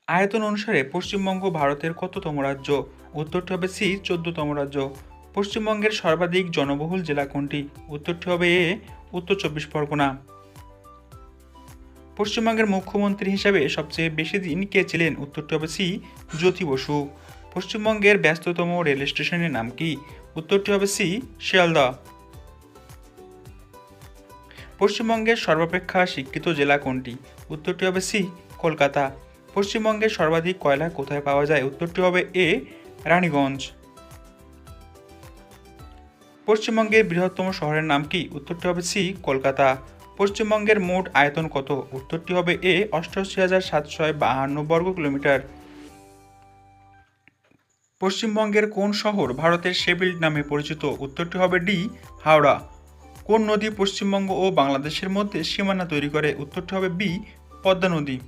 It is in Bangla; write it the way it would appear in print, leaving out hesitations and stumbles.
আয়তন অনুসারে পশ্চিমবঙ্গ ভারতের কততম রাজ্য? উত্তরটি হবে সি, 14তম রাজ্য। পশ্চিমবঙ্গের সর্বাধিক জনবহুল জেলা কোনটি? উত্তরটি হবে এ, উত্তর চব্বিশ পরগনা। পশ্চিমবঙ্গের মুখ্যমন্ত্রী হিসাবে সবচেয়ে বেশি দিন কে ছিলেন? উত্তরটি হবে সি, জ্যোতি বসু। পশ্চিমবঙ্গের ব্যস্ততম রেল স্টেশনের নাম কি? উত্তরটি হবে সি, শিয়ালদহ। পশ্চিমবঙ্গের সর্বাপেক্ষা শিক্ষিত জেলা কোনটি? উত্তরটি হবে সি, কলকাতা। পশ্চিমবঙ্গের সর্বাধিক কয়লা কোথায় পাওয়া যায়? উত্তরটি হবে এ, রানীগঞ্জ। পশ্চিমবঙ্গের বৃহত্তম শহরের নাম কি? উত্তরটি হবে সি, কলকাতা। পশ্চিমবঙ্গের মোট আয়তন কত? উত্তরটি হবে এ, 88,752 বর্গ কিলোমিটার। পশ্চিমবঙ্গের কোন শহর ভারতের শেফিল্ড নামে পরিচিত? উত্তরটি হবে ডি, হাওড়া। কোন নদী পশ্চিমবঙ্গ ও বাংলাদেশের মধ্যে সীমানা তৈরি করে? উত্তরটি হবে বি, পদ্মা নদী।